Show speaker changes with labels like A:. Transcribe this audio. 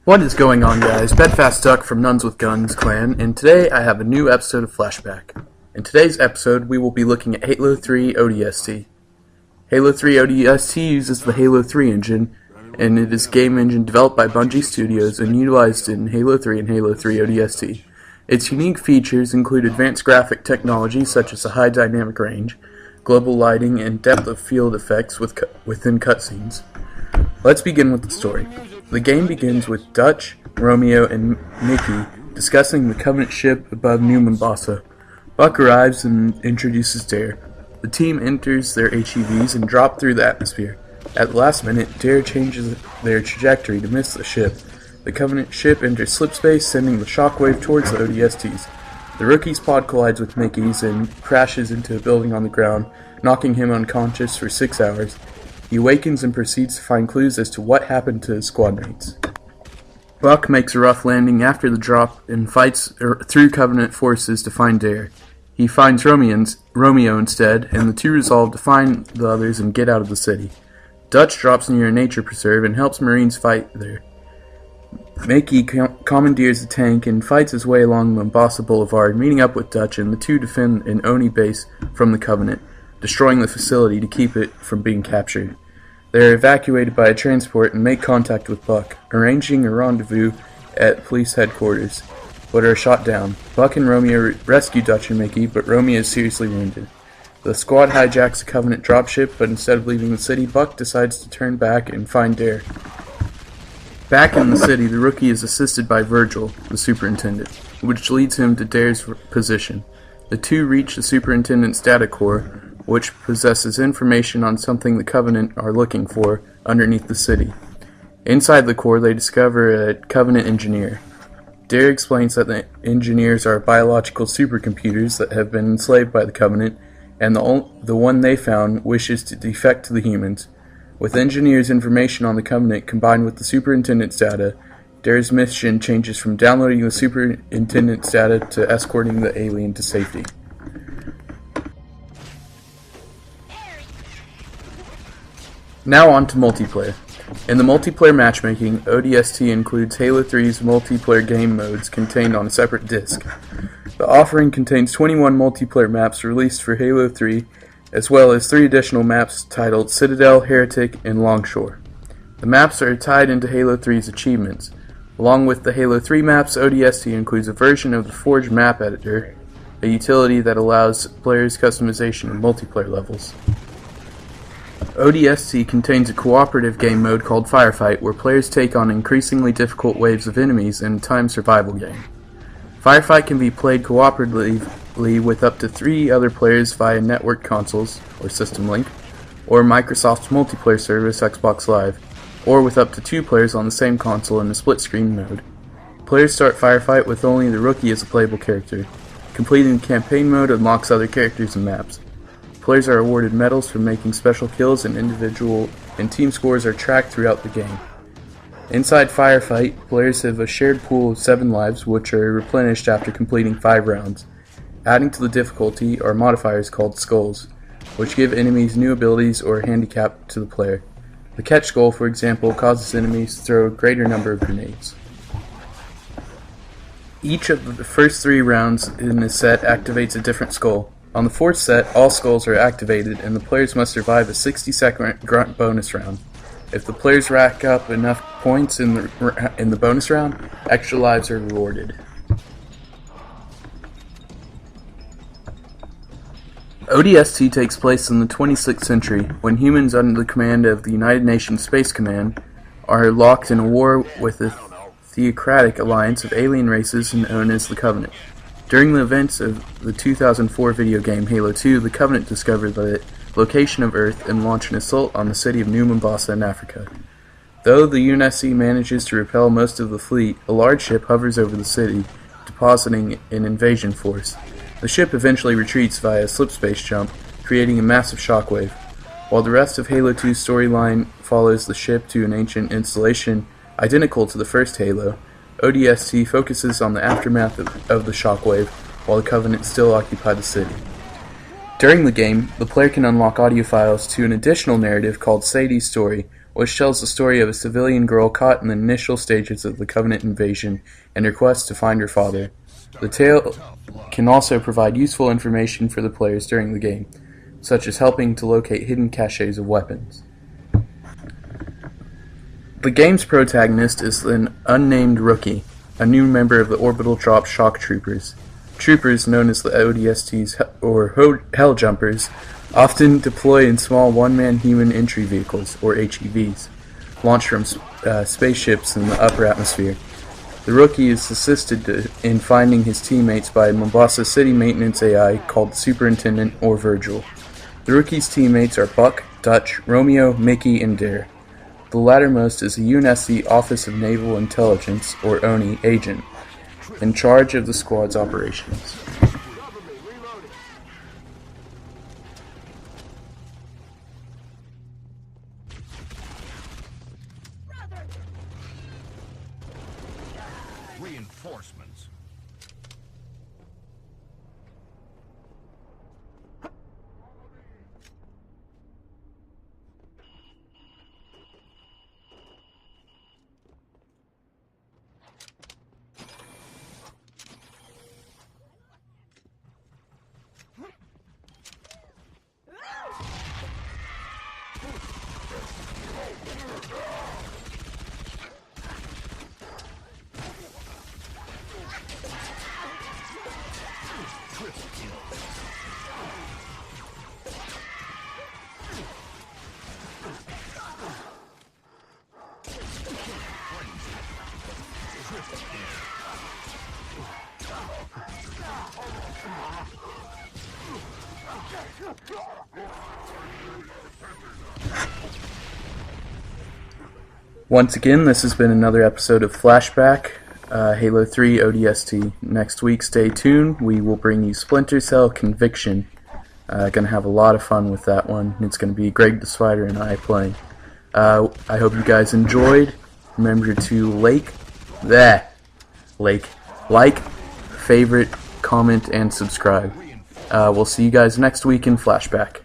A: What is going on, guys? BedfastDuck from NunsWithGunsClan, and today I have a new episode of Flashback. In today's episode, we will be looking at Halo 3 ODST. Halo 3 ODST uses the Halo 3 engine, and it is a game engine developed by Bungie Studios and utilized in Halo 3 and Halo 3 ODST. Its unique features include advanced graphic technology such as a high dynamic range, global lighting, and depth of field effects within cutscenes. Let's begin with the story. The game begins with Dutch, Romeo, and Mickey discussing the Covenant ship above New Mombasa. Buck arrives and introduces Dare. The team enters their HEVs and drop through the atmosphere. At the last minute, Dare changes their trajectory to miss the ship. The Covenant ship enters slipspace, sending the shockwave towards the ODSTs. The rookie's pod collides with Mickey's and crashes into a building on the ground, knocking him unconscious for 6 hours. He awakens and proceeds to find clues as to what happened to his squad mates. Buck makes a rough landing after the drop and fights through Covenant forces to find Dare. He finds Romeo instead, and the two resolve to find the others and get out of the city. Dutch drops near a nature preserve and helps Marines fight there. Mickey commandeers a tank and fights his way along Mombasa Boulevard, meeting up with Dutch, and the two defend an Oni base from the Covenant, destroying the facility to keep it from being captured. They are evacuated by a transport and make contact with Buck, arranging a rendezvous at police headquarters, but are shot down. Buck and Romeo rescue Dutch and Mickey, but Romeo is seriously wounded. The squad hijacks a Covenant dropship, but instead of leaving the city, Buck decides to turn back and find Dare. Back in the city, the rookie is assisted by Virgil, the superintendent, which leads him to Dare's position. The two reach the superintendent's data core, which possesses information on something the Covenant are looking for underneath the city. Inside the core, they discover a Covenant engineer. Dare explains that the engineers are biological supercomputers that have been enslaved by the Covenant, and the one they found wishes to defect to the humans. With engineers' information on the Covenant combined with the superintendent's data, Dare's mission changes from downloading the superintendent's data to escorting the alien to safety. Now on to multiplayer. In the multiplayer matchmaking, ODST includes Halo 3's multiplayer game modes contained on a separate disc. The offering contains 21 multiplayer maps released for Halo 3, as well as 3 additional maps titled Citadel, Heretic, and Longshore. The maps are tied into Halo 3's achievements. Along with the Halo 3 maps, ODST includes a version of the Forge map editor, a utility that allows players customization of multiplayer levels. ODST contains a cooperative game mode called Firefight, where players take on increasingly difficult waves of enemies in a time survival game. Firefight can be played cooperatively with up to 3 other players via network consoles, or System Link, or Microsoft's multiplayer service Xbox Live, or with up to 2 players on the same console in a split-screen mode. Players start Firefight with only the rookie as a playable character. Completing the campaign mode unlocks other characters and maps. Players are awarded medals for making special kills, and individual and team scores are tracked throughout the game. Inside Firefight, players have a shared pool of 7 lives, which are replenished after completing 5 rounds. Adding to the difficulty are modifiers called skulls, which give enemies new abilities or handicap to the player. The catch skull, for example, causes enemies to throw a greater number of grenades. Each of the first 3 rounds in the set activates a different skull. On the 4th set, all skulls are activated, and the players must survive a 60-second grunt bonus round. If the players rack up enough points in the bonus round, extra lives are rewarded. ODST takes place in the 26th century, when humans under the command of the United Nations Space Command are locked in a war with a theocratic alliance of alien races known as the Covenant. During the events of the 2004 video game Halo 2, the Covenant discovered the location of Earth and launched an assault on the city of New Mombasa in Africa. Though the UNSC manages to repel most of the fleet, a large ship hovers over the city, depositing an invasion force. The ship eventually retreats via a slipspace jump, creating a massive shockwave. While the rest of Halo 2's storyline follows the ship to an ancient installation identical to the first Halo, ODST focuses on the aftermath of the shockwave, while the Covenant still occupy the city. During the game, the player can unlock audio files to an additional narrative called Sadie's Story, which tells the story of a civilian girl caught in the initial stages of the Covenant invasion and her quest to find her father. The tale can also provide useful information for the players during the game, such as helping to locate hidden caches of weapons. The game's protagonist is an unnamed rookie, a new member of the Orbital Drop Shock Troopers. Troopers, known as the ODSTs or Hell Jumpers, often deploy in small one-man human entry vehicles, or HEVs, launched from spaceships in the upper atmosphere. The rookie is assisted in finding his teammates by a Mombasa City maintenance AI called Superintendent or Virgil. The rookie's teammates are Buck, Dutch, Romeo, Mickey, and Dare. The lattermost is a UNSC Office of Naval Intelligence, or ONI, agent, in charge of the squad's operations.
B: Reinforcements.
A: Once again, this has been another episode of Flashback, Halo 3 ODST. Next week, stay tuned. We will bring you Splinter Cell Conviction. Gonna have a lot of fun with that one. It's gonna be GregDaSpider and I playing. I hope you guys enjoyed. Remember to like, favorite, comment, and subscribe. We'll see you guys next week in Flashback.